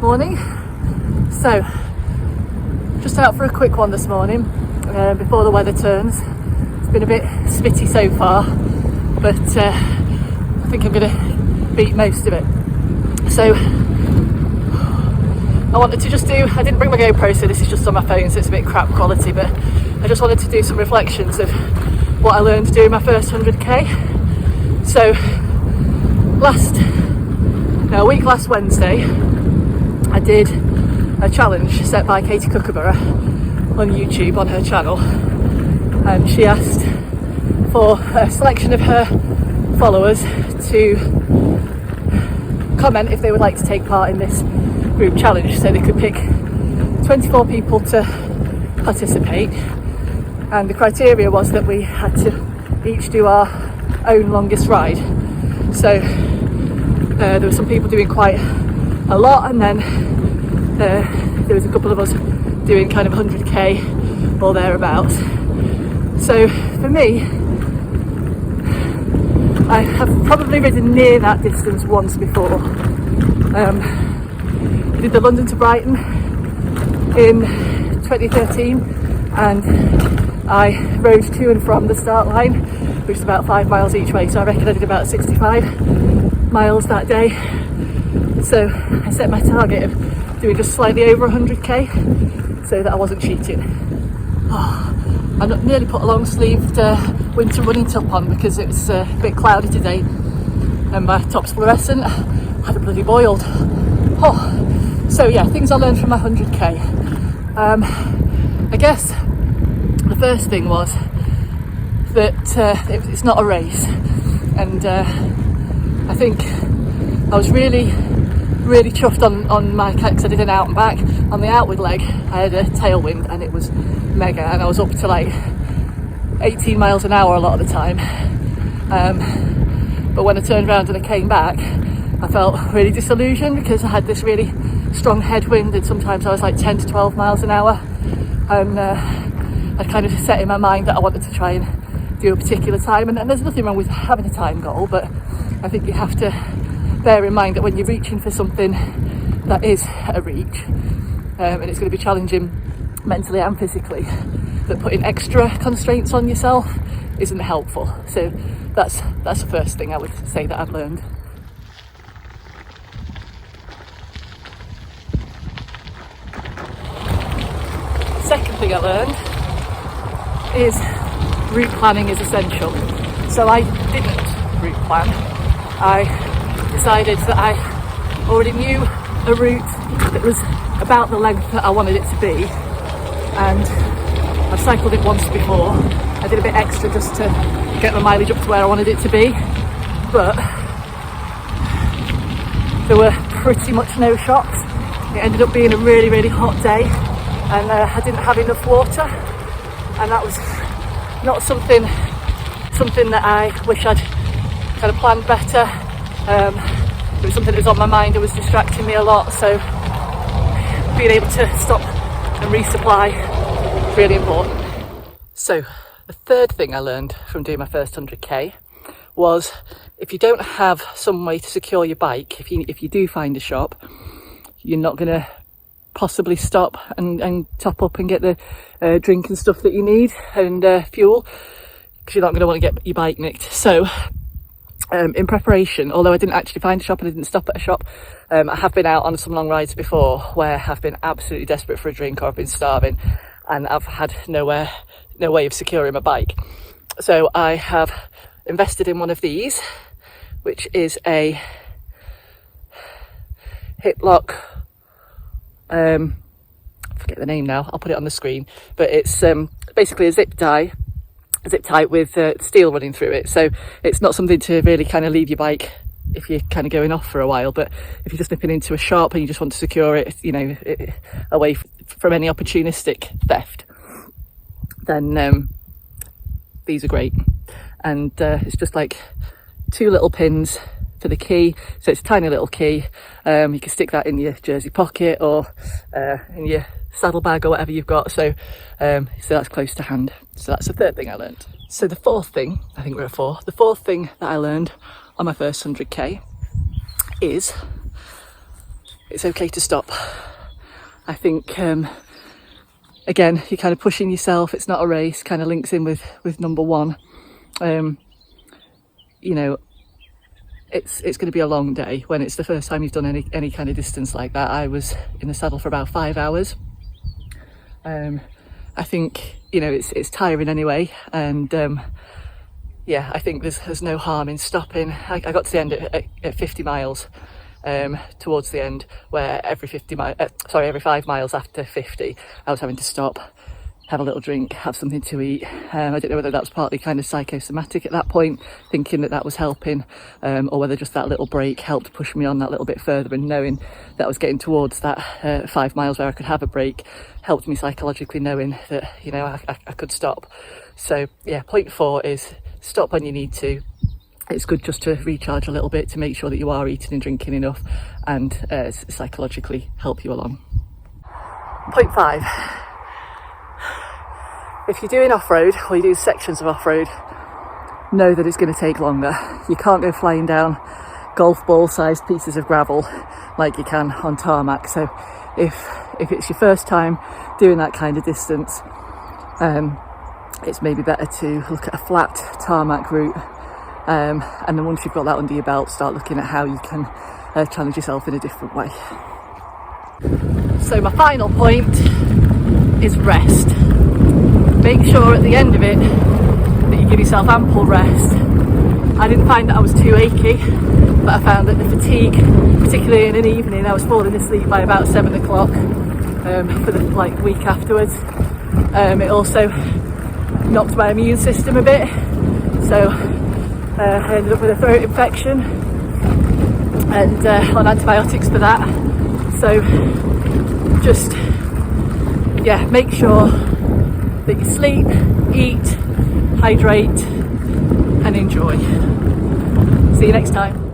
Morning. So, just out for a quick one this morning before the weather turns. It's been a bit spitty so far, but I think I'm going to beat most of it. So, I wanted to just I didn't bring my GoPro, so this is just on my phone, so it's a bit crap quality, but I just wanted to do some reflections of what I learned doing my first 100k. So, a week last Wednesday, I did a challenge set by Katie Kookaburra on YouTube on her channel, and she asked for a selection of her followers to comment if they would like to take part in this group challenge. So they could pick 24 people to participate, and the criteria was that we had to each do our own longest ride. So there were some people doing quite a lot, and then there was a couple of us doing kind of 100k or thereabouts. So for me, I have probably ridden near that distance once before. I did the London to Brighton in 2013, and I rode to and from the start line, which is about 5 miles each way, so I reckon I did about 65 miles that day. So I set my target of doing just slightly over 100k so that I wasn't cheating. I nearly put a long sleeved winter running top on because it was a bit cloudy today and my top's fluorescent. I had it bloody boiled. So yeah, things I learned from my 100k. I guess the first thing was that it's not a race, and I think I was really chuffed on my cat because I did an out and back. On the outward leg I had a tailwind and it was mega, and I was up to like 18 miles an hour a lot of the time, but when I turned around and I came back, I felt really disillusioned because I had this really strong headwind, and sometimes I was like 10 to 12 miles an hour, and I kind of set in my mind that I wanted to try and do a particular time, and there's nothing wrong with having a time goal, but I think you have to bear in mind that when you're reaching for something that is a reach, and it's going to be challenging mentally and physically, that putting extra constraints on yourself isn't helpful. So that's the first thing I would say that I've learned. Second thing I learned is route planning is essential. So I didn't route plan. I decided that I already knew a route that was about the length that I wanted it to be, and I've cycled it once before. I did a bit extra just to get my mileage up to where I wanted it to be, but there were pretty much no shops. It ended up being a really hot day, and I didn't have enough water, and that was not something that I wish I'd kind of planned better. It was something that was on my mind and was distracting me a lot, so being able to stop and resupply is really important. So the third thing I learned from doing my first 100k was, if you don't have some way to secure your bike, if you do find a shop, you're not going to possibly stop and top up and get the drink and stuff that you need, and fuel, because you're not going to want to get your bike nicked. So in preparation, although I didn't actually find a shop and I didn't stop at a shop, I have been out on some long rides before where I've been absolutely desperate for a drink, or I've been starving and I've had no way of securing my bike. So I have invested in one of these, which is a hip lock, I forget the name now, I'll put it on the screen, but it's basically a zip tie with steel running through it. So it's not something to really kind of leave your bike if you're kind of going off for a while, but if you're just nipping into a shop and you just want to secure it, away from any opportunistic theft, then these are great. And it's just like 2 little pins for the key, so it's a tiny little key. You can stick that in your jersey pocket or in your saddlebag or whatever you've got, so that's close to hand. So that's the third thing I learned. So the fourth thing, I think we're at 4, the fourth thing that I learned on my first 100k is it's okay to stop. I think again, you're kind of pushing yourself. It's not a race. Kind of links in with number one. You know, it's going to be a long day when it's the first time you've done any kind of distance like that. I was in the saddle for about 5 hours. I think, you know, it's tiring anyway, and yeah, I think there's no harm in stopping. I got to the end at 50 miles. Towards the end, where every 5 miles after 50, I was having to stop, have a little drink, have something to eat. I don't know whether that was partly kind of psychosomatic at that point, thinking that was helping, or whether just that little break helped push me on that little bit further, and knowing that I was getting towards that 5 miles where I could have a break helped me psychologically, knowing that, you know, I could stop. So yeah, point 4 is stop when you need to. It's good just to recharge a little bit, to make sure that you are eating and drinking enough, and psychologically help you along. Point 5. If you're doing off-road, or you do sections of off-road, know that it's going to take longer. You can't go flying down golf ball sized pieces of gravel like you can on tarmac. So if it's your first time doing that kind of distance, it's maybe better to look at a flat tarmac route. And then once you've got that under your belt, start looking at how you can challenge yourself in a different way. So my final point is rest. Make sure at the end of it that you give yourself ample rest. I didn't find that I was too achy, but I found that the fatigue, particularly in an evening, I was falling asleep by about 7 o'clock for the week afterwards. It also knocked my immune system a bit, so I ended up with a throat infection and on antibiotics for that. So just, yeah, make sure that you sleep, eat, hydrate and enjoy. See you next time.